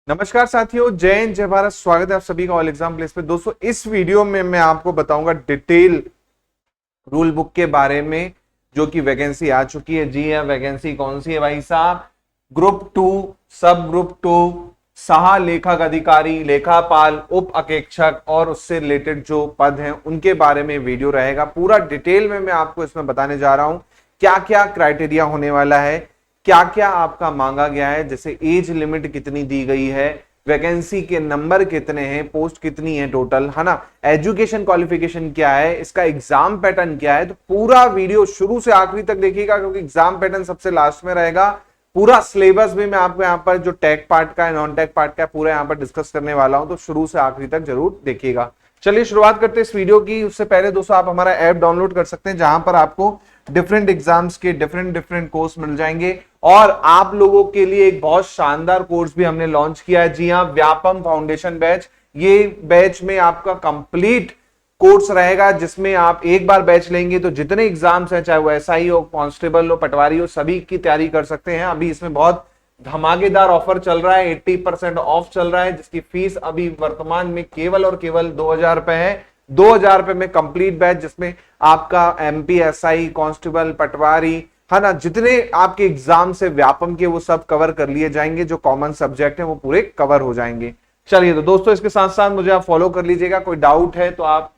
नमस्कार साथियों, जय हिंद जय भारत। स्वागत है आप सभी का ऑल एग्जाम प्लेस पे। दोस्तों, इस वीडियो में मैं आपको बताऊंगा डिटेल रूल बुक के बारे में, जो कि वैकेंसी आ चुकी है। जी हाँ, वैकेंसी कौन सी है भाई साहब? ग्रुप 2, सब ग्रुप 2, सहा लेखक अधिकारी, लेखापाल, उप अकेक्षक और उससे रिलेटेड जो पद हैं उनके बारे में वीडियो रहेगा। पूरा डिटेल में मैं आपको इसमें बताने जा रहा हूं क्या क्या क्राइटेरिया होने वाला है, क्या क्या आपका मांगा गया है, जैसे एज लिमिट कितनी दी गई है, वैकेंसी के नंबर कितने हैं, पोस्ट कितनी है टोटल, है ना, एजुकेशन क्वालिफिकेशन क्या है, इसका एग्जाम पैटर्न क्या है। तो पूरा वीडियो शुरू से आखिरी तक देखिएगा, क्योंकि एग्जाम पैटर्न सबसे लास्ट में रहेगा। पूरा सिलेबस भी मैं आपको यहाँ पर जो टेक पार्ट का है, नॉन टेक पार्ट का है, पूरा यहाँ पर डिस्कस करने वाला हूं, तो शुरू से आखिरी तक जरूर देखिएगा। चलिए शुरुआत करते हैं इस वीडियो की। उससे पहले दोस्तों, आप हमारा ऐप डाउनलोड कर सकते हैं, जहां पर आपको डिफरेंट एग्जाम्स के डिफरेंट कोर्स मिल जाएंगे। और आप लोगों के लिए एक बहुत शानदार कोर्स भी हमने लॉन्च किया है। जी हाँ, व्यापम फाउंडेशन बैच। ये बैच में आपका कंप्लीट कोर्स रहेगा, जिसमें आप एक बार बैच लेंगे तो जितने एग्जाम्स हैं, चाहे वो एसआई हो, कांस्टेबल हो, पटवारी हो, सभी की तैयारी कर सकते हैं। अभी इसमें बहुत धमाकेदार ऑफर चल रहा है, 80% ऑफ चल रहा है, जिसकी फीस अभी वर्तमान में केवल और केवल 2000 रुपए है। 2000 रुपए में कंप्लीट बैच, जिसमें आपका एमपी, एसआई, कांस्टेबल, पटवारी, है ना, जितने आपके एग्जाम से व्यापम के वो सब कवर कर लिए जाएंगे। जो कॉमन सब्जेक्ट है वो पूरे कवर हो जाएंगे। चलिए तो दोस्तों, इसके साथ साथ मुझे आप फॉलो कर लीजिएगा। कोई डाउट है तो आप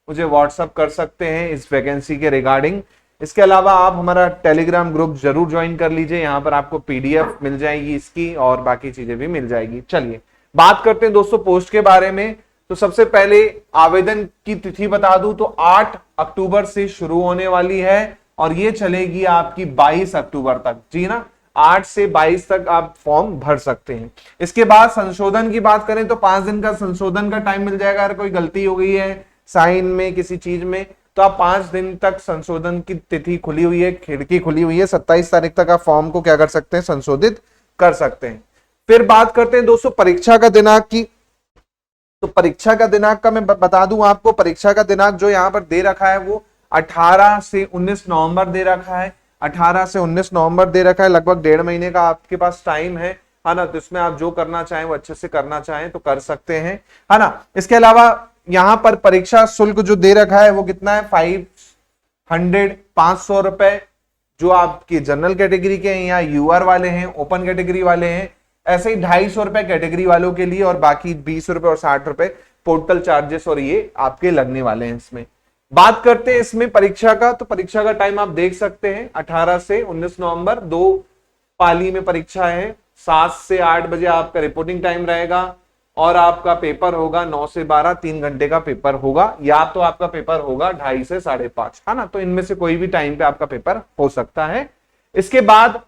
मुझे व्हाट्सअप कर सकते हैं इस वैकेंसी के रिगार्डिंग। इसके अलावा आप हमारा टेलीग्राम ग्रुप जरूर ज्वाइन कर लीजिए। यहां पर आपको पीडीएफ मिल जाएगी इसकी, और बाकी चीजें भी मिल जाएगी। चलिए बात करते हैं दोस्तों पोस्ट के बारे में। तो सबसे पहले आवेदन की तिथि बता दूं तो 8 अक्टूबर से शुरू होने वाली है, और ये चलेगी आपकी 22 अक्टूबर तक। जी ना, 8 से 22 तक आप फॉर्म भर सकते हैं। इसके बाद संशोधन की बात करें तो 5 दिन का संशोधन का टाइम मिल जाएगा। अगर कोई गलती हो गई है साइन में, किसी चीज में, तो आप 5 दिन तक संशोधन की तिथि खुली हुई है, खिड़की खुली हुई है। 27 तारीख तक आप फॉर्म को क्या कर सकते हैं, संशोधित कर सकते हैं। फिर बात करते हैं दोस्तों परीक्षा का दिनांक की। तो परीक्षा का दिनांक का मैं बता दूं आपको, परीक्षा का दिनांक जो यहां पर दे रखा है वो 18 से 19 नवंबर दे रखा है। 18 से 19 नवंबर दे रखा है। लगभग 1.5 महीने का आपके पास टाइम है ना। तो इसमें आप जो करना चाहें वो अच्छे से करना चाहें तो कर सकते हैं, है ना। इसके अलावा यहां पर परीक्षा शुल्क जो दे रखा है वो कितना है, 500 रुपए, जो आपकी जनरल कैटेगरी के हैं या यूआर वाले हैं, ओपन कैटेगरी वाले हैं। ऐसे ही 250 रुपए कैटेगरी वालों के लिए, और बाकी 20 रुपए और 60 रुपए पोर्टल चार्जेस, और ये आपके लगने वाले हैं इसमें। बात करते हैं इसमें परीक्षा का। तो परीक्षा का टाइम आप देख सकते हैं, 18 से 19 नवंबर, 2 पाली में परीक्षा है। 7 से 8 बजे आपका रिपोर्टिंग टाइम रहेगा, और आपका पेपर होगा 9 से 12, 3 घंटे का पेपर होगा। या तो आपका पेपर होगा 2:30 से 5:30, है ना। तो इनमें से कोई भी टाइम पे आपका पेपर हो सकता है। इसके बाद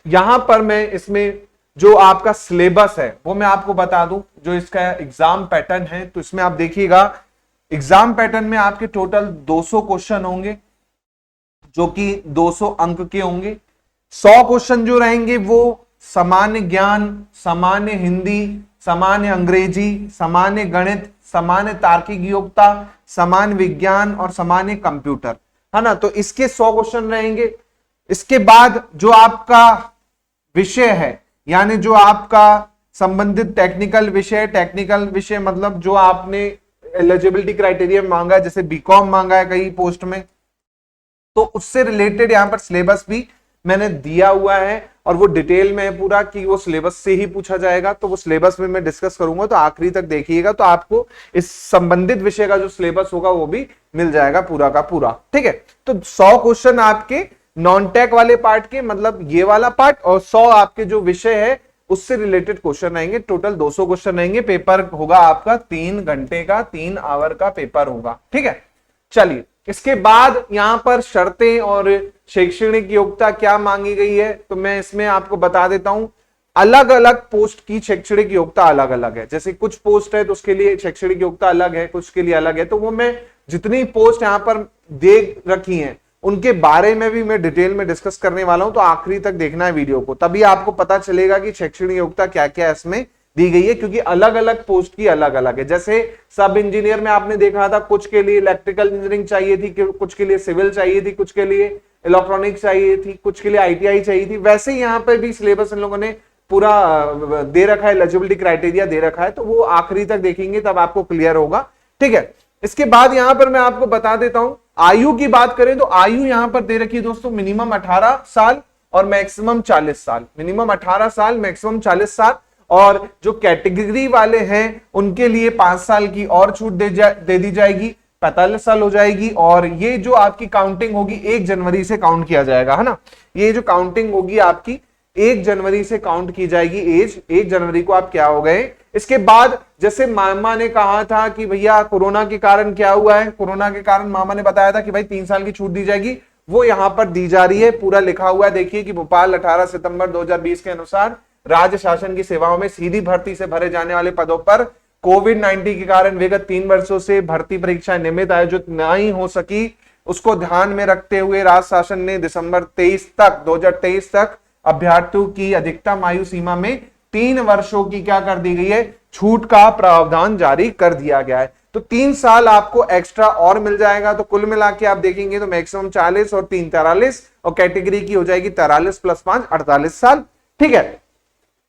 यहां पर मैं इसमें जो आपका सिलेबस है वो मैं आपको बता दूं, जो इसका एग्जाम पैटर्न है। तो इसमें आप देखिएगा, एग्जाम पैटर्न में आपके टोटल 200 क्वेश्चन होंगे, जो कि 200 अंक के होंगे। 100 क्वेश्चन जो रहेंगे वो सामान्य ज्ञान, सामान्य हिंदी, सामान्य अंग्रेजी, सामान्य गणित, सामान्य तार्किक योग्यता, सामान्य विज्ञान और सामान्य कंप्यूटर, है ना। तो इसके 100 क्वेश्चन रहेंगे। इसके बाद जो आपका विषय है, यानी जो आपका संबंधित टेक्निकल विषय मतलब जो आपने एलिजिबिलिटी क्राइटेरिया मांगा है, जैसे बीकॉम मांगा है कई पोस्ट में, तो उससे रिलेटेड यहां पर सिलेबस भी मैंने दिया हुआ है, और वो डिटेल में है पूरा कि वो सिलेबस से ही पूछा जाएगा। तो वो सिलेबस में मैं डिस्कस करूंगा, तो आखिरी तक देखिएगा, तो आपको इस संबंधित विषय का जो सिलेबस होगा वो भी मिल जाएगा पूरा का पूरा। ठीक है, तो 100 क्वेश्चन आपके नॉन टेक वाले पार्ट के, मतलब ये वाला पार्ट, और 100 आपके जो विषय है उससे रिलेटेड क्वेश्चन रहेंगे। टोटल 200 क्वेश्चन रहेंगे। पेपर होगा आपका 3 घंटे का, 3 आवर का पेपर होगा। ठीक है, चलिए इसके बाद यहां पर शर्तें और शैक्षणिक योग्यता क्या मांगी गई है, तो मैं इसमें आपको बता देता हूं। अलग अलग पोस्ट की शैक्षणिक योग्यता अलग अलग है। जैसे कुछ पोस्ट है तो उसके लिए शैक्षणिक योग्यता अलग है, कुछ के लिए अलग है। तो वो मैं जितनी पोस्ट यहां पर दे रखी हैं उनके बारे में भी मैं डिटेल में डिस्कस करने वाला हूं। तो आखिरी तक देखना है वीडियो को, तभी आपको पता चलेगा कि शैक्षणिक योग्यता क्या क्या इसमें दी गई है, क्योंकि अलग अलग पोस्ट की अलग अलग है। जैसे सब इंजीनियर में आपने देखा था, कुछ के लिए इलेक्ट्रिकल इंजीनियरिंग चाहिए थी, कुछ के लिए सिविल चाहिए थी, कुछ के लिए इलेक्ट्रॉनिक्स चाहिए थी, कुछ के लिए आईटीआई चाहिए थी। वैसे ही यहाँ पे भी सिलेबस इन लोगों ने पूरा दे रखा है, एलिजिबिलिटी क्राइटेरिया दे रखा है, तो वो आखिरी तक देखेंगे तब आपको क्लियर होगा। ठीक है, इसके बाद यहां पर मैं आपको बता देता हूं, आयु की बात करें तो आयु यहां पर दे रखी है दोस्तों मिनिमम 18 साल और मैक्सिमम 40 साल। मिनिमम 18 साल, मैक्सिमम 40 साल। और जो कैटेगरी वाले हैं उनके लिए 5 साल की और छूट दे दी जाएगी, 45 साल हो जाएगी। और ये जो आपकी काउंटिंग होगी 1 जनवरी से काउंट किया जाएगा, है ना। ये जो काउंटिंग होगी आपकी 1 जनवरी से काउंट की जाएगी एज। 1 जनवरी को आप क्या हो गए। इसके बाद जैसे मामा ने कहा था कि भैया कोरोना के कारण क्या हुआ है, कोरोना के कारण मामा ने बताया था कि भाई 3 साल की छूट दी जाएगी, वो यहां पर दी जा रही है, पूरा लिखा हुआ है। देखिए कि भोपाल 18 सितंबर 2020 के अनुसार राज्य शासन की सेवाओं में सीधी भर्ती से भरे जाने वाले पदों पर कोविड-19 के कारण विगत 3 वर्षों से भर्ती परीक्षा नियमित आयोजित नहीं हो सकी, उसको ध्यान में रखते हुए राज्य शासन ने दिसंबर 2023 तक अभ्यर्थियों की अधिकतम आयु सीमा में 3 वर्षों की क्या कर दी गई है, छूट का प्रावधान जारी कर दिया गया है। तो 3 साल आपको एक्स्ट्रा और मिल जाएगा। तो कुल मिला के आप देखेंगे तो मैक्सिमम 40 और 3 43 और कैटेगरी की हो जाएगी 43 + 5 48 साल। ठीक है,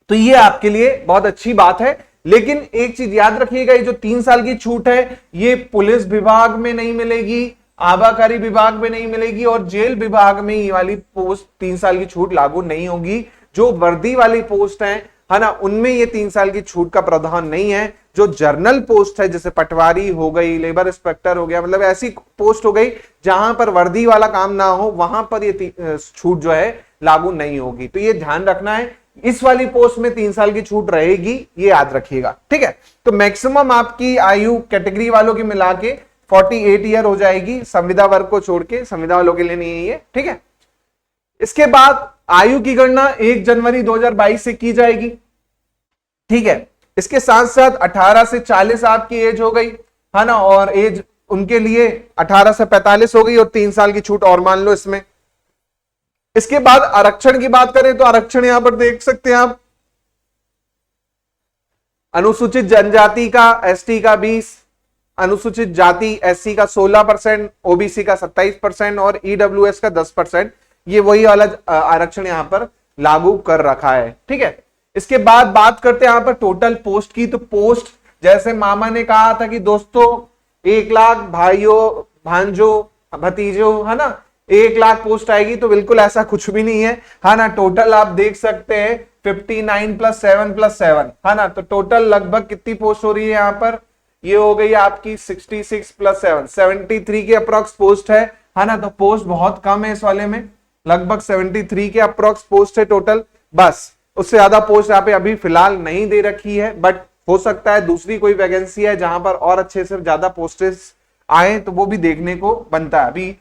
तो ये आपके लिए बहुत अच्छी बात है। लेकिन एक चीज याद रखिएगा, ये जो 3 साल की छूट है ये पुलिस विभाग में नहीं मिलेगी, आबाकारी विभाग में नहीं मिलेगी और जेल विभाग में ये वाली पोस्ट 3 साल की छूट लागू नहीं होगी। जो वर्दी वाली पोस्ट है ना, उनमें ये 3 साल की छूट का प्रावधान नहीं है। जो जर्नल पोस्ट है जैसे पटवारी हो गई, लेबर इंस्पेक्टर हो गया, मतलब ऐसी पोस्ट हो गई जहां पर वर्दी वाला काम ना हो, वहां पर ये छूट जो है लागू नहीं होगी। तो ये ध्यान रखना है, इस वाली पोस्ट में 3 साल की छूट रहेगी, ये याद रखिएगा। ठीक है, तो मैक्सिमम आपकी आयु कैटेगरी वालों की मिला के 48 ईयर हो जाएगी, संविदा वर्ग को छोड़ के, संविदा वालों के लिए नहीं है ये। ठीक है, इसके बाद आयु की गणना 1 जनवरी 2022 से की जाएगी। ठीक है, इसके साथ साथ 18 से 40 आपकी एज हो गई, है ना, और एज उनके लिए 18 से 45 हो गई और 3 साल की छूट और मान लो इसमें। इसके बाद आरक्षण की बात करें तो आरक्षण यहां पर देख सकते हैं आप, अनुसूचित जनजाति का, एसटी का 20, अनुसूचित जाति एससी का 16%, ओबीसी का 27% और ईडब्ल्यूएस का 10%। ये वही वाला आरक्षण यहां पर लागू कर रखा है। ठीक है, इसके बाद बात करते हैं यहां पर टोटल पोस्ट की। तो पोस्ट जैसे मामा ने कहा था कि दोस्तों 1 लाख भाइयों भांजों भतीजों, है ना, 1 लाख पोस्ट आएगी, तो बिल्कुल ऐसा कुछ भी नहीं है ना। टोटल आप देख सकते हैं 59 + 7 + 7, है ना। तो टोटल लगभग कितनी पोस्ट हो रही है यहाँ पर, ये हो गई आपकी 66 + 7 73 के अप्रोक्स पोस्ट है ना। तो पोस्ट बहुत कम है इस वाले में, लगभग 73 के अप्रोक्स पोस्ट है टोटल, बस उससे ज्यादा पोस्ट यहाँ पे अभी फिलहाल नहीं दे रखी है। बट हो सकता है दूसरी कोई वैकेंसी है जहां पर और अच्छे से ज्यादा पोस्टेस आए, तो वो भी देखने को बनता है। अभी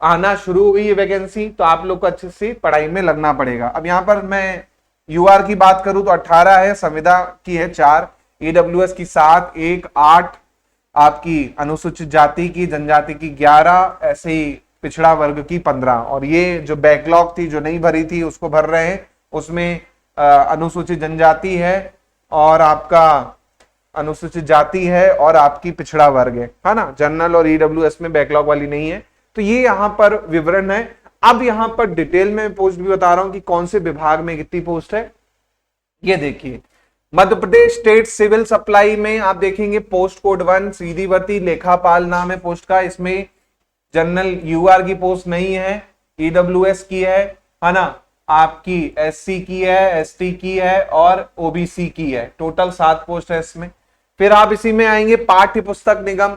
आना शुरू हो गई है वैकेंसी, तो आप लोग को अच्छे से पढ़ाई में लगना पड़ेगा। अब यहाँ पर मैं यूआर की बात करूं तो 18 है, संविदा की है 4, ईडब्ल्यूएस की 7, 1, 8 आपकी अनुसूचित जाति की, जनजाति की 11, ऐसे ही पिछड़ा वर्ग की 15। और ये जो बैकलॉग थी जो नहीं भरी थी उसको भर रहे हैं, उसमें अनुसूचित जनजाति है और आपका अनुसूचित जाति है और आपकी पिछड़ा वर्ग है ना। जनरल और ईडब्ल्यूएस में बैकलॉग वाली नहीं है। तो ये यहां पर विवरण है। अब यहां पर डिटेल में पोस्ट भी बता रहा हूं कि कौन से विभाग में कितनी पोस्ट है। ये देखिए, Madhya Pradesh state civil supply में आप देखेंगे पोस्ट कोड 1 सीधी भर्ती लेखापाल नाम है पोस्ट का। इसमें जनरल यूआर की पोस्ट नहीं है, ईडब्ल्यूएस की है ना, आपकी एससी की है, एसटी की है और ओबीसी की है। टोटल 7 पोस्ट है इसमें। फिर आप इसी में आएंगे पाठ्य पुस्तक निगम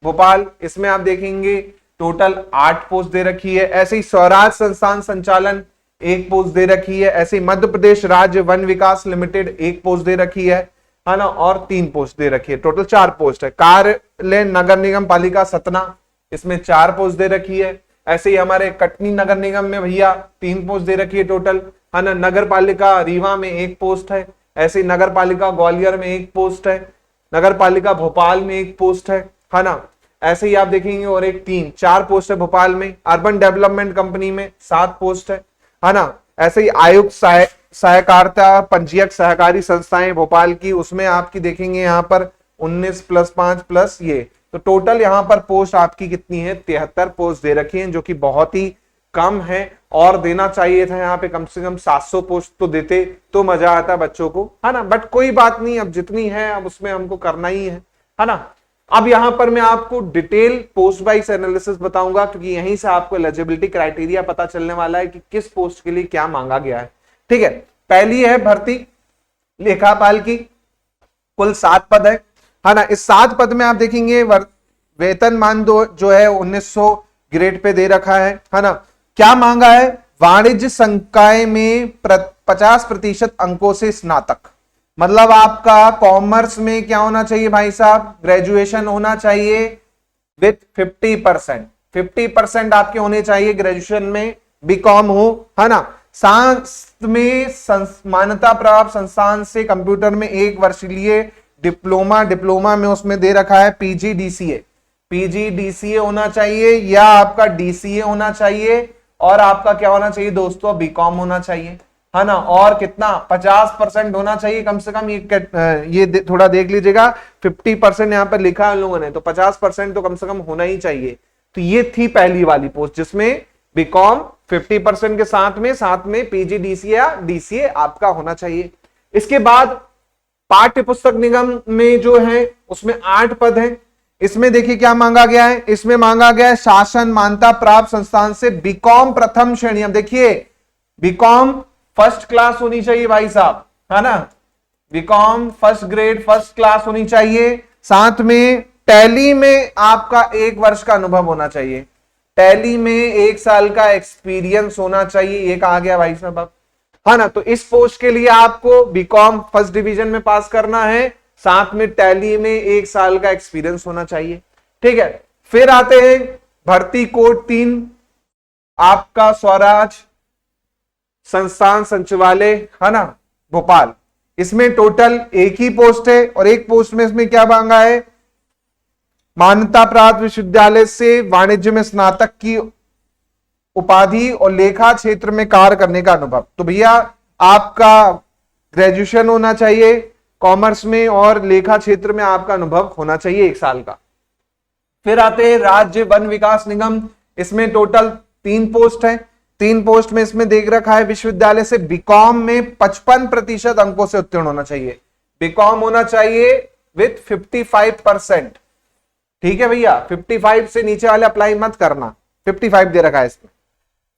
भोपाल, इसमें आप देखेंगे टोटल 8 पोस्ट दे रखी है। ऐसे ही स्वराज संस्थान संचालन 1 पोस्ट दे रखी है। ऐसे ही मध्य प्रदेश राज्य वन विकास लिमिटेड 1 पोस्ट दे रखी है ना, और 3 पोस्ट दे रखी है। टोटल 4 पोस्ट है। कार्यालय नगर निगम पालिका सतना, इसमें 4 पोस्ट दे रखी है। ऐसे ही हमारे कटनी नगर निगम में भैया 3 पोस्ट दे रखी है टोटल, है ना। नगर पालिका रीवा में 1 पोस्ट है। ऐसे ही नगर पालिका ग्वालियर में 1 पोस्ट है। नगर पालिका भोपाल में 1 पोस्ट है ना। ऐसे ही आप देखेंगे और एक 4 पोस्ट है भोपाल में। अर्बन डेवलपमेंट कंपनी में 7 पोस्ट है ना। ऐसे ही आयुक्त सहकारिता पंजीयक सहकारी संस्थाएं भोपाल की, उसमें आपकी देखेंगे यहाँ पर 19 + 5 + ये, तो टोटल यहाँ पर पोस्ट आपकी कितनी है 73 पोस्ट दे रखी है, जो कि बहुत ही कम है और देना चाहिए था यहाँ पे कम से कम 700 पोस्ट तो देते तो मजा आता बच्चों को, है ना। बट कोई बात नहीं, अब जितनी है अब उसमें हमको करना ही है ना। अब यहां पर मैं आपको डिटेल पोस्ट वाइज एनालिसिस बताऊंगा, क्योंकि यहीं से आपको एलिजिबिलिटी क्राइटेरिया पता चलने वाला है कि किस पोस्ट के लिए क्या मांगा गया है। ठीक है, पहली है भर्ती लेखापाल की, कुल 7 पद है ना। इस 7 पद में आप देखेंगे वेतनमान जो है 1900 ग्रेड पे दे रखा है ना। क्या मांगा है, वाणिज्य संकाय में 50% अंकों से स्नातक, मतलब आपका कॉमर्स में क्या होना चाहिए भाई साहब, ग्रेजुएशन होना चाहिए विथ 50% आपके होने चाहिए ग्रेजुएशन में, बीकॉम हो, है ना। साथ में मान्यता प्राप्त संस्थान से कंप्यूटर में 1 वर्ष के लिए डिप्लोमा में उसमें दे रखा है पीजीडीसीए होना चाहिए, या आपका डीसीए होना चाहिए, और आपका क्या होना चाहिए दोस्तों, बीकॉम होना चाहिए, है ना। और कितना 50% होना चाहिए कम से कम, ये थोड़ा देख लीजिएगा, 50% यहां पर लिखा है लोगों ने, तो 50% तो कम से कम होना ही चाहिए। तो ये थी पहली वाली पोस्ट जिसमें बीकॉम 50% के साथ में पीजीडीसीए या डीसीए आपका होना चाहिए। इसके बाद पाठ्य पुस्तक निगम में जो है उसमें 8 पद हैं। इसमें देखिए क्या मांगा गया है, इसमें मांगा गया है शासन मान्यता प्राप्त संस्थान से बीकॉम प्रथम श्रेणी। अब देखिए बीकॉम फर्स्ट क्लास होनी चाहिए भाई साहब, है ना, BCom first grade first class होनी चाहिए। साथ में टैली में आपका 1 वर्ष का अनुभव होना चाहिए, टैली में 1 साल का एक्सपीरियंस होना चाहिए, ये कहा गया भाई साहब, है ना। तो इस पोस्ट के लिए आपको बीकॉम फर्स्ट डिवीजन में पास करना है, साथ में टैली में 1 साल का एक्सपीरियंस होना चाहिए। ठीक है, फिर आते हैं भर्ती कोड 3 आपका स्वराज संस्थान सचिवालय, है ना, भोपाल। इसमें टोटल 1 ही पोस्ट है, और 1 पोस्ट में इसमें क्या मांगा है, मान्यता प्राप्त विश्वविद्यालय से वाणिज्य में स्नातक की उपाधि और लेखा क्षेत्र में कार्य करने का अनुभव। तो भैया आपका ग्रेजुएशन होना चाहिए कॉमर्स में, और लेखा क्षेत्र में आपका अनुभव होना चाहिए 1 साल का। फिर आते हैं राज्य वन विकास निगम, इसमें टोटल 3 पोस्ट है। 3 पोस्ट में इसमें देख रखा है विश्वविद्यालय से बीकॉम में 55% अंकों से उत्तीर्ण होना चाहिए, बीकॉम होना चाहिए विथ 55%। ठीक है भैया, 55 से नीचे वाले अप्लाई मत करना, 55 दे रखा है इसमें।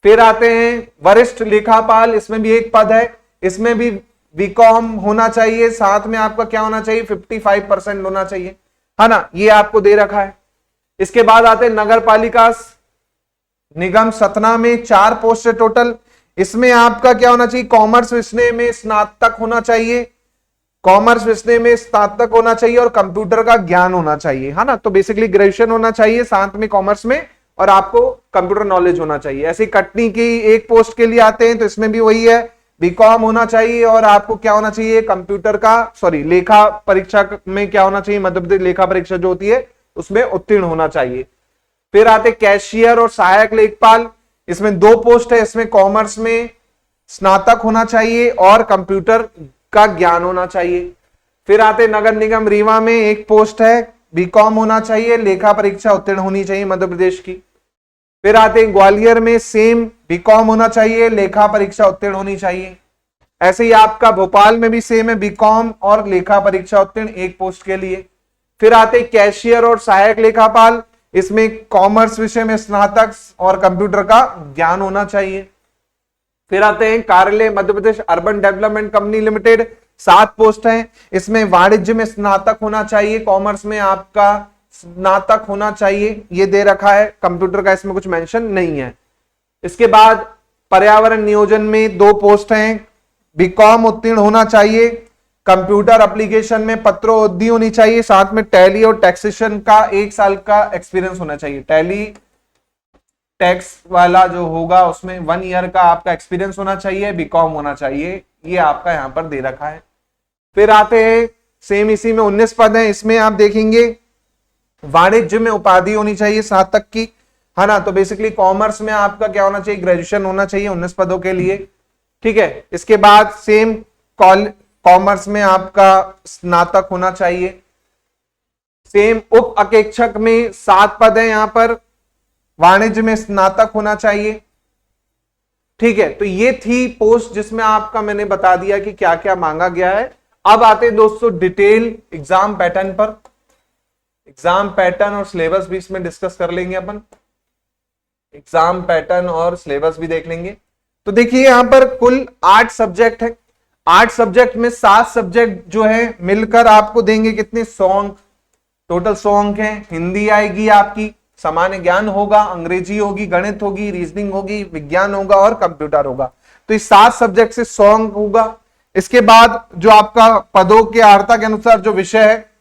फिर आते हैं वरिष्ठ लेखापाल, इसमें भी 1 पद है, इसमें भी बीकॉम होना चाहिए, साथ में आपका क्या होना चाहिए 55% होना चाहिए, है ना, ये आपको दे रखा है। इसके बाद आते हैं नगर पालिका निगम सतना में 4 पोस्ट है टोटल। इसमें आपका क्या होना चाहिए, कॉमर्स विषय में स्नातक होना चाहिए, कॉमर्स विषय में स्नातक होना चाहिए, और कंप्यूटर का ज्ञान होना चाहिए, है ना। तो बेसिकली ग्रेजुएशन होना चाहिए साथ में कॉमर्स में, और आपको कंप्यूटर नॉलेज होना चाहिए। ऐसे कटनी की 1 पोस्ट के लिए आते हैं, तो इसमें भी वही है, बीकॉम होना चाहिए, और आपको क्या होना चाहिए, कंप्यूटर का लेखा परीक्षा में क्या होना चाहिए, मध्य प्रदेश लेखा परीक्षा जो होती है उसमें उत्तीर्ण होना चाहिए। फिर आते कैशियर और सहायक लेखपाल, इसमें 2 पोस्ट है, इसमें कॉमर्स में स्नातक होना चाहिए और कंप्यूटर का ज्ञान होना चाहिए। फिर आते नगर निगम रीवा में 1 पोस्ट है, बीकॉम होना चाहिए, लेखा परीक्षा उत्तीर्ण होनी चाहिए मध्य प्रदेश की। फिर आते हैं ग्वालियर में सेम बीकॉम होना चाहिए, लेखा परीक्षा उत्तीर्ण होनी चाहिए। ऐसे ही आपका भोपाल में भी सेम है, बीकॉम और लेखा परीक्षा उत्तीर्ण 1 पोस्ट के लिए। फिर आते कैशियर और सहायक लेखापाल, इसमें कॉमर्स विषय में स्नातक और कंप्यूटर का ज्ञान होना चाहिए। फिर आते हैं कार्यालय Madhya Pradesh urban development company limited, 7 post हैं, इसमें वाणिज्य में स्नातक होना चाहिए, कॉमर्स में आपका स्नातक होना चाहिए, ये दे रखा है, कंप्यूटर का इसमें कुछ मेंशन नहीं है। इसके बाद पर्यावरण नियोजन में 2 पोस्ट हैं, बीकॉम उत्तीर्ण होना चाहिए, कंप्यूटर एप्लीकेशन में पत्रोद्दी होनी चाहिए, साथ में टैली और टैक्सेशन का 1 साल का एक्सपीरियंस होना चाहिए, टैली टैक्स वाला जो होगा उसमें 1 ईयर का आपका एक्सपीरियंस होना चाहिए, बीकॉम होना चाहिए, ये आपका यहां पर दे रखा है। फिर आते हैं सेम इसी में 19 पद हैं, इसमें आप देखेंगे वाणिज्य में उपाधि होनी चाहिए स्नातक की, है ना। तो बेसिकली कॉमर्स में आपका क्या होना चाहिए, ग्रेजुएशन होना चाहिए 19 पदों के लिए। ठीक है, इसके बाद सेम कॉमर्स में आपका स्नातक होना चाहिए। सेम उप अकेक्षक में 7 पद है, यहां पर वाणिज्य में स्नातक होना चाहिए, ठीक है, तो ये थी पोस्ट जिसमें आपका मैंने बता दिया कि क्या क्या मांगा गया है। अब आते हैं दोस्तों डिटेल एग्जाम पैटर्न पर। एग्जाम पैटर्न और सिलेबस भी इसमें डिस्कस कर लेंगे अपन। एग्जाम पैटर्न और सिलेबस भी देख लेंगे। तो देखिए यहां पर कुल 8 सब्जेक्ट है। 8 सब्जेक्ट में 7 सब्जेक्ट जो है मिलकर आपको देंगे कितने, 100 अंक। टोटल 100 अंक है। हिंदी आएगी आपकी, सामान्य ज्ञान होगा, अंग्रेजी होगी, गणित होगी, रीजनिंग होगी, विज्ञान होगा और कंप्यूटर होगा। तो इस 7 सब्जेक्ट से 100 अंक होगा। इसके बाद जो आपका पदों के आर्ता के अनुसार जो विषय है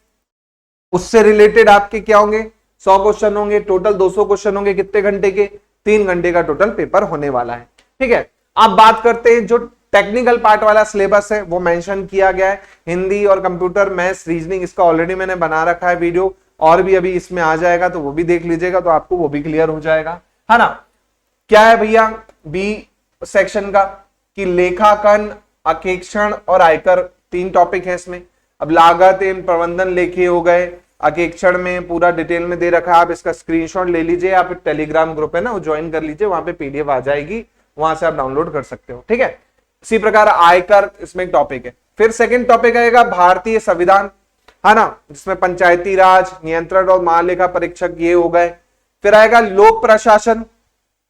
उससे रिलेटेड आपके क्या होंगे, 100 क्वेश्चन होंगे। टोटल 200 क्वेश्चन होंगे। कितने घंटे के, 3 घंटे का टोटल पेपर होने वाला है। ठीक है, अब बात करते हैं जो टेक्निकल पार्ट वाला सिलेबस है वो मेंशन किया गया है। हिंदी और कंप्यूटर, मैथ्स, रीजनिंग, इसका ऑलरेडी मैंने बना रखा है वीडियो, और भी अभी इसमें आ जाएगा तो वो भी देख लीजिएगा, तो आपको वो भी क्लियर हो जाएगा, है ना। क्या है भैया बी सेक्शन का, कि लेखांकन, अकेक्षण और आयकर 3 टॉपिक है इसमें। अब लागत एवं प्रबंधन लेखे हो गए, अकेक्षण में पूरा डिटेल में दे रखा है, आप इसका स्क्रीनशॉट ले लीजिए, आप टेलीग्राम ग्रुप है ना वो ज्वाइन कर लीजिए, वहां पे पीडीएफ आ जाएगी, वहां से आप डाउनलोड कर सकते हो। ठीक है, इसी प्रकार आयकर इसमें एक टॉपिक है। फिर सेकंड टॉपिक आएगा भारतीय संविधान, है ना, जिसमें पंचायती राज, नियंत्रण और महालेखा परीक्षक ये हो गए। फिर आएगा लोक प्रशासन,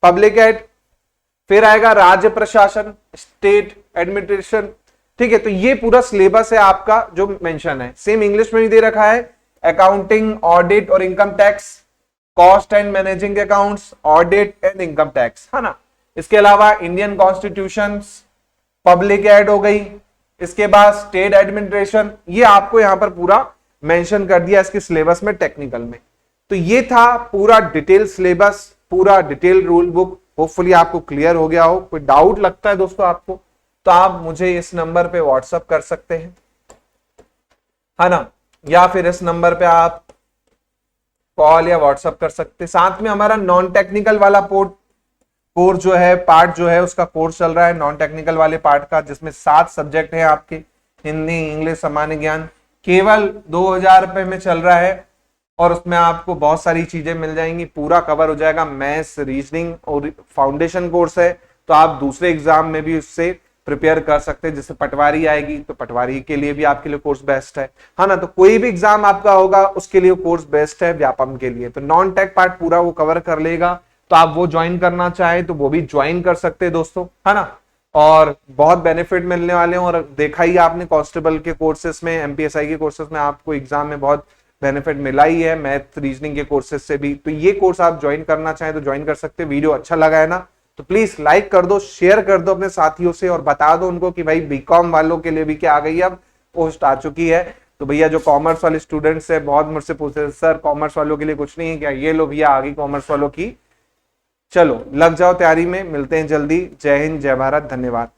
पब्लिक एड। फिर आएगा राज्य प्रशासन, स्टेट एडमिनिस्ट्रेशन। ठीक है, तो ये पूरा सिलेबस है आपका जो मेंशन है। सेम इंग्लिश में भी दे रखा है, अकाउंटिंग, ऑडिट और income tax, cost and managing accounts, audit and income tax, है ना। इसके अलावा इंडियन कॉन्स्टिट्यूशन, पब्लिक एड हो गई, इसके बाद स्टेट एडमिनिस्ट्रेशन, ये आपको यहां पर पूरा मेंशन कर दिया इसके सिलेबस में, टेक्निकल में। तो ये था पूरा डिटेल सिलेबस, पूरा डिटेल रूल बुक। होपफुली आपको क्लियर हो गया हो। कोई डाउट लगता है दोस्तों आपको तो आप मुझे इस नंबर पे व्हाट्सअप कर सकते हैं, है ना, या फिर इस नंबर पे आप कॉल या व्हाट्सअप कर सकते हैं। साथ में हमारा नॉन टेक्निकल वाला कोर्स जो है, पार्ट जो है उसका कोर्स चल रहा है नॉन टेक्निकल वाले पार्ट का, जिसमें 7 सब्जेक्ट हैं आपके, हिंदी, इंग्लिश, सामान्य ज्ञान, केवल 2000 रुपए में चल रहा है। और उसमें आपको बहुत सारी चीजें मिल जाएंगी, पूरा कवर हो जाएगा। मैथ्स, रीजनिंग और फाउंडेशन कोर्स है, तो आप दूसरे एग्जाम में भी उससे प्रिपेयर कर सकते हैं। जैसे पटवारी आएगी तो पटवारी के लिए भी आपके लिए कोर्स बेस्ट है ना। तो कोई भी एग्जाम आपका होगा उसके लिए कोर्स बेस्ट है व्यापम के लिए। तो नॉन टेक पार्ट पूरा वो कवर कर लेगा, तो आप वो ज्वाइन करना चाहे तो वो भी ज्वाइन कर सकते हैं दोस्तों, है ना। और बहुत बेनिफिट मिलने वाले हैं। और देखा ही आपने कांस्टेबल के कोर्सेज में, एमपीएसआई के कोर्सेज में आपको एग्जाम में बहुत बेनिफिट मिला ही है, मैथ, रीजनिंग के कोर्सेज से भी। तो ये कोर्स आप ज्वाइन करना चाहें तो ज्वाइन कर सकते हैं। वीडियो अच्छा लगा है ना तो प्लीज लाइक कर दो, शेयर कर दो अपने साथियों से, और बता दो उनको कि भाई बीकॉम वालों के लिए भी क्या आ गई, अब पोस्ट आ चुकी है। तो भैया जो कॉमर्स वाले स्टूडेंट्स है बहुत मुझसे पूछते सर कॉमर्स वालों के लिए कुछ नहीं है क्या, ये लो भैया आ गई कॉमर्स वालों की। चलो लग जाओ तैयारी में, मिलते हैं जल्दी। जय हिंद, जय भारत, धन्यवाद।